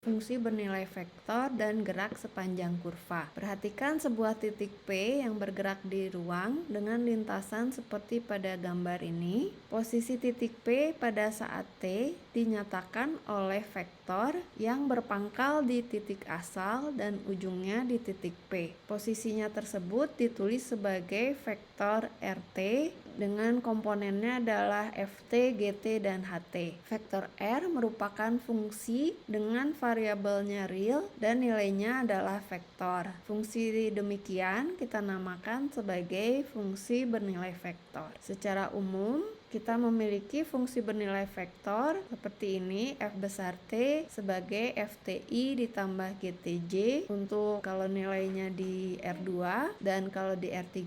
fungsi bernilai vektor dan gerak sepanjang kurva. Perhatikan sebuah titik P yang bergerak di ruang dengan lintasan seperti pada gambar ini. Posisi titik P pada saat T dinyatakan oleh vektor yang berpangkal di titik asal dan ujungnya di titik P. Posisinya tersebut ditulis sebagai vektor RT dengan komponennya adalah Ft, Gt, dan Ht. Vektor R merupakan fungsi dengan variabelnya real dan nilainya adalah vektor. Fungsi demikian kita namakan sebagai fungsi bernilai vektor. Secara umum, kita memiliki fungsi bernilai vektor seperti ini, F besar T sebagai FTI ditambah GTJ untuk kalau nilainya di R2, dan kalau di R3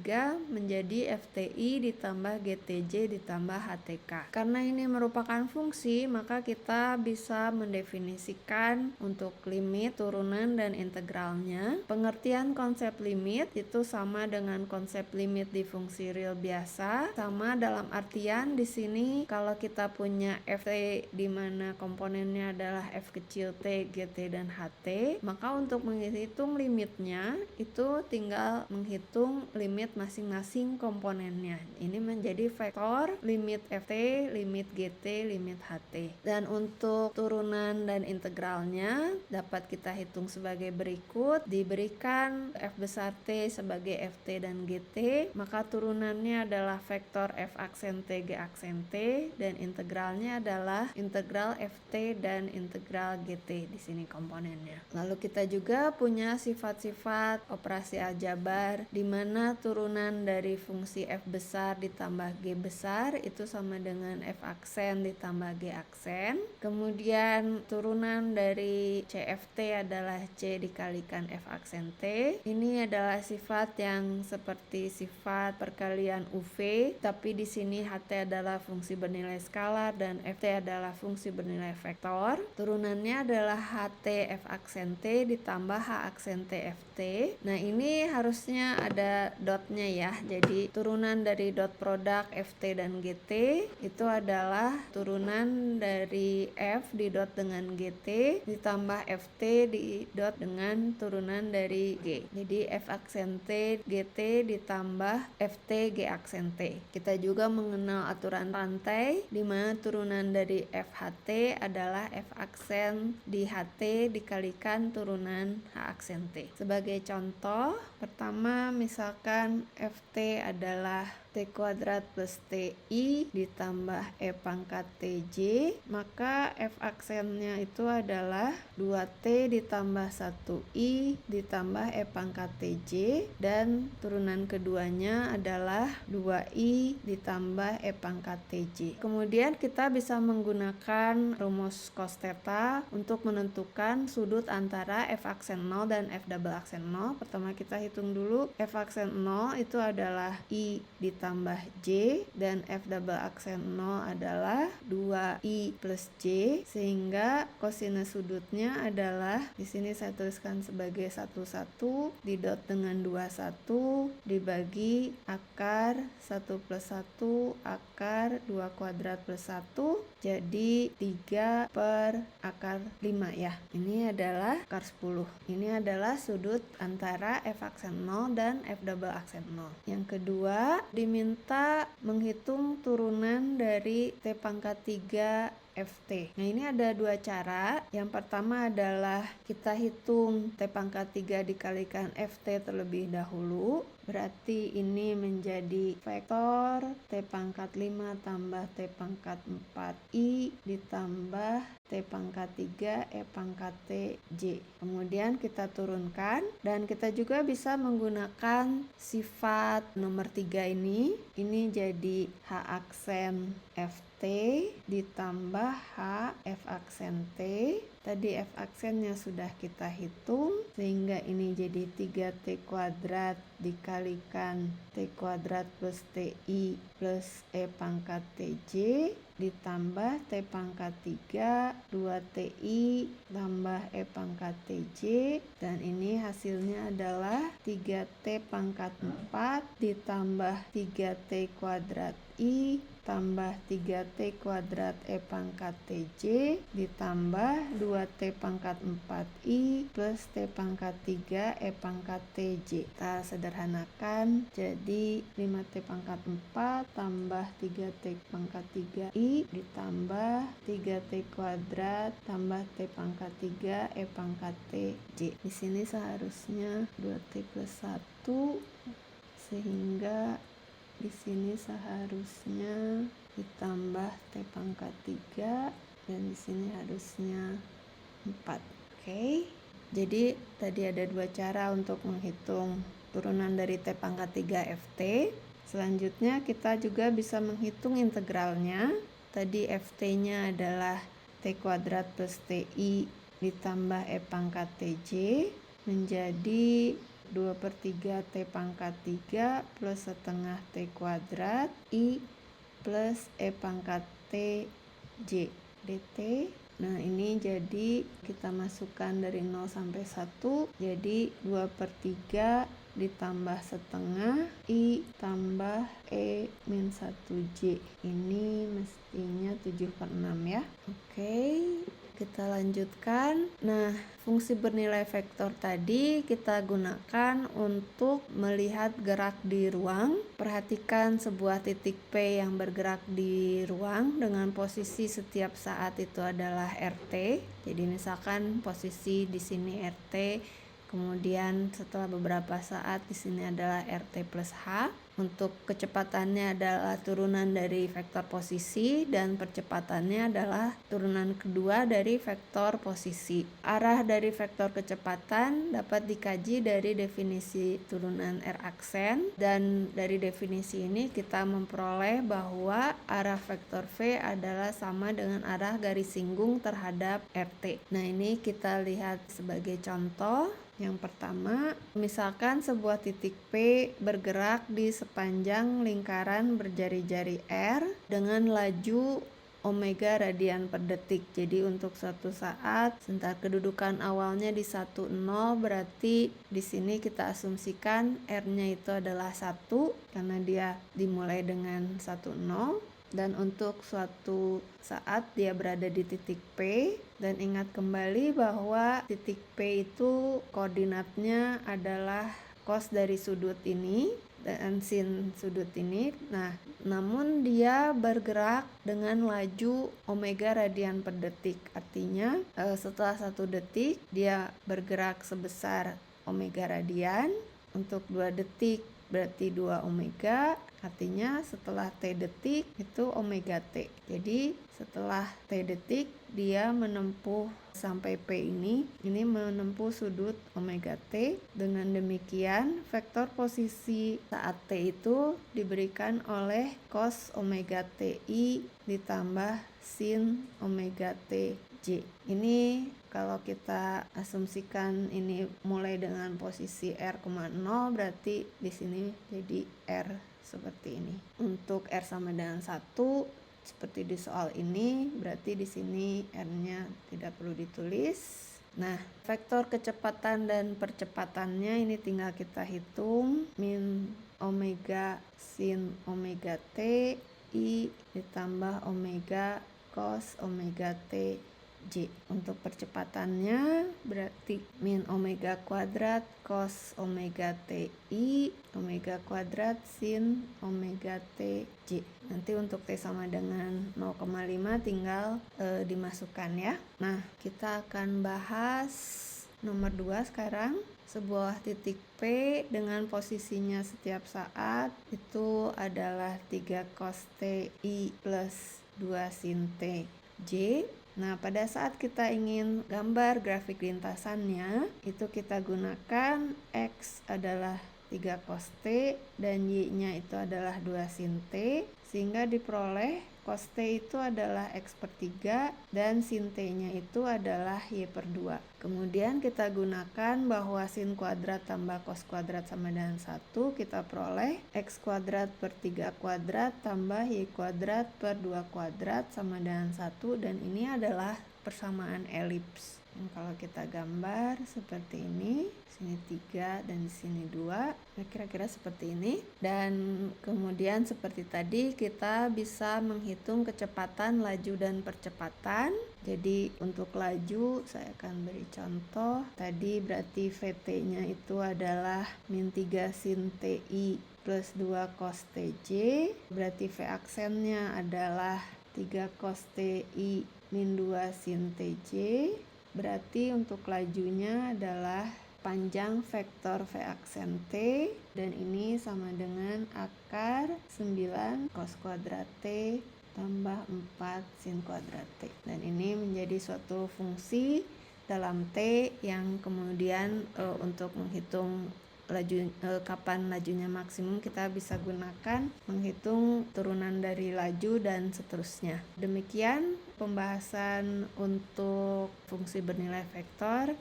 menjadi FTI ditambah GTJ ditambah HTK. Karena ini merupakan fungsi, maka kita bisa mendefinisikan untuk limit, turunan, dan integralnya. Pengertian konsep limit itu sama dengan konsep limit di fungsi real biasa, sama dalam artian di sini kalau kita punya Ft di mana komponennya adalah F kecil T, Gt, dan Ht, maka untuk menghitung limitnya itu tinggal menghitung limit masing-masing komponennya. Ini menjadi vektor limit Ft, limit Gt, limit Ht. Dan untuk turunan dan integralnya dapat kita hitung sebagai berikut. Diberikan F besar T sebagai Ft dan Gt, maka turunannya adalah vektor F aksen T, G aksen T, dan integralnya adalah integral Ft dan integral Gt. Di sini komponennya. Lalu kita juga punya sifat-sifat operasi aljabar di mana turunan dari fungsi F besar ditambah G besar itu sama dengan F aksen ditambah G aksen. Kemudian turunan dari CFT adalah C dikalikan F aksen T. Ini adalah sifat yang seperti sifat perkalian UV, tapi di sini HT adalah fungsi bernilai skalar dan FT adalah fungsi bernilai vektor. Turunannya adalah HT F aksen T ditambah H aksen T FT. Nah, ini harusnya ada dotnya ya. Jadi turunan dari dot produk FT dan GT itu adalah turunan dari F di dot dengan GT ditambah FT di dot dengan turunan dari G. Jadi F aksen T GT ditambah FT G aksen T. Kita juga mengenal aturan rantai di mana turunan dari FHT adalah F aksen di HT dikalikan turunan H aksen T. Sebagai contoh, pertama misalkan FT adalah T kuadrat plus TI ditambah E pangkat TJ, maka F aksennya itu adalah 2T ditambah 1I ditambah E pangkat TJ, dan turunan keduanya adalah 2I ditambah E pangkat TJ. Kemudian kita bisa menggunakan rumus cos theta untuk menentukan sudut antara F aksen 0 dan F double aksen 0. Pertama kita hitung dulu F aksen 0 itu adalah I ditambah J dan F double aksen 0 adalah 2I plus J, sehingga kosinus sudutnya adalah di sini saya tuliskan sebagai 11 didot dengan 21 dibagi akar 1 plus 1 akar 2 kuadrat plus 1 jadi 3 per akar 5 ya. Ini adalah akar 10. Ini adalah sudut antara F aksen 0 dan F double aksen 0. Yang kedua, diminta menghitung turunan dari T pangkat 3 FT. Nah, ini ada dua cara. Yang pertama adalah kita hitung T pangkat 3 dikalikan FT terlebih dahulu. Berarti ini menjadi vektor T pangkat 5 tambah T pangkat 4I ditambah T pangkat 3 E pangkat TJ. Kemudian kita turunkan dan kita juga bisa menggunakan sifat nomor 3 ini. Ini jadi H aksen FT ditambah H F aksen T. Tadi F aksennya sudah kita hitung, sehingga ini jadi 3T kuadrat dikalikan T kuadrat plus TI plus E pangkat TJ ditambah T pangkat 3 2TI tambah E pangkat TJ, dan ini hasilnya adalah 3T pangkat 4 ditambah 3T kuadrat I tambah 3T kuadrat E pangkat TJ ditambah 2 2T pangkat 4I plus T pangkat 3 E pangkat TJ. Kita sederhanakan, jadi 5T pangkat 4 tambah 3T pangkat 3I ditambah 3T kuadrat tambah T pangkat 3 E pangkat TJ. Di sini seharusnya 2T plus 1, sehingga di sini seharusnya ditambah T pangkat 3 dan di sini harusnya 4. Oke. Jadi tadi ada dua cara untuk menghitung turunan dari T pangkat 3 FT. Selanjutnya kita juga bisa menghitung integralnya. Tadi FT-nya adalah T kuadrat plus TI ditambah E pangkat TJ menjadi 2/3 T pangkat 3 plus setengah T kuadrat I plus E pangkat TJ dt. Nah ini jadi kita masukkan dari 0 sampai 1, jadi 2/3 ditambah setengah I tambah E min 1J. Ini mestinya 7/6 ya. Oke, kita lanjutkan. Nah, fungsi bernilai vektor tadi kita gunakan untuk melihat gerak di ruang. Perhatikan sebuah titik P yang bergerak di ruang dengan posisi setiap saat itu adalah RT. Jadi misalkan posisi di sini RT, kemudian setelah beberapa saat di sini adalah RT plus H. Untuk kecepatannya adalah turunan dari vektor posisi dan percepatannya adalah turunan kedua dari vektor posisi. Arah dari vektor kecepatan dapat dikaji dari definisi turunan R aksen, dan dari definisi ini kita memperoleh bahwa arah vektor V adalah sama dengan arah garis singgung terhadap RT. Nah, ini kita lihat sebagai contoh. Yang pertama, misalkan sebuah titik P bergerak di sepanjang lingkaran berjari-jari R dengan laju omega radian per detik. Jadi untuk suatu saat, sebentar kedudukan awalnya di 10, berarti di sini kita asumsikan R-nya itu adalah 1 karena dia dimulai dengan 10. Dan untuk suatu saat dia berada di titik P, dan ingat kembali bahwa titik P itu koordinatnya adalah cos dari sudut ini dan sin sudut ini. Nah, namun dia bergerak dengan laju omega radian per detik. Artinya setelah 1 detik dia bergerak sebesar omega radian. Untuk 2 detik berarti 2 omega. Artinya setelah T detik itu omega T. Jadi setelah T detik dia menempuh sampai P ini menempuh sudut omega T. Dengan demikian vektor posisi saat T itu diberikan oleh cos omega TI ditambah sin omega TJ. Ini kalau kita asumsikan ini mulai dengan posisi R,0, berarti di sini jadi R seperti ini. Untuk R sama dengan 1 seperti di soal ini, berarti di sini R-nya tidak perlu ditulis. Nah, vektor kecepatan dan percepatannya ini tinggal kita hitung. Min omega sin omega T I ditambah omega cos omega T J. Untuk percepatannya berarti min omega kuadrat cos omega TI omega kuadrat sin omega TJ. Nanti untuk T sama dengan 0,5 tinggal dimasukkan ya. Nah, kita akan bahas nomor 2 sekarang. Sebuah titik P dengan posisinya setiap saat itu adalah 3 cos TI plus 2 sin TJ. Nah, pada saat kita ingin gambar grafik lintasannya, itu kita gunakan X adalah 3 cos T dan Y-nya itu adalah 2 sin T, sehingga diperoleh cos T itu adalah X per 3 dan sin T-nya itu adalah Y per 2. Kemudian kita gunakan bahwa sin kuadrat tambah cos kuadrat sama dengan 1, kita peroleh X kuadrat per 3 kuadrat tambah Y kuadrat per 2 kuadrat sama dengan 1, dan ini adalah persamaan elips. Kalau kita gambar seperti ini, sini 3 dan di sini 2, kira-kira seperti ini. Dan kemudian seperti tadi kita bisa menghitung kecepatan laju dan percepatan. Jadi untuk laju saya akan beri contoh. Tadi berarti VT-nya itu adalah min 3 sin TI plus 2 cos TJ. Berarti V aksennya adalah 3 cos TI min 2 sin TJ. Berarti untuk lajunya adalah panjang vektor V aksen T, dan ini sama dengan akar 9 cos kuadrat T tambah 4 sin kuadrat T. Dan ini menjadi suatu fungsi dalam T yang kemudian untuk menghitung kapan lajunya maksimum kita bisa gunakan menghitung turunan dari laju dan seterusnya. Demikian pembahasan untuk fungsi bernilai vektor.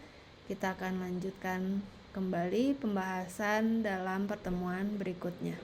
Kita akan lanjutkan kembali pembahasan dalam pertemuan berikutnya.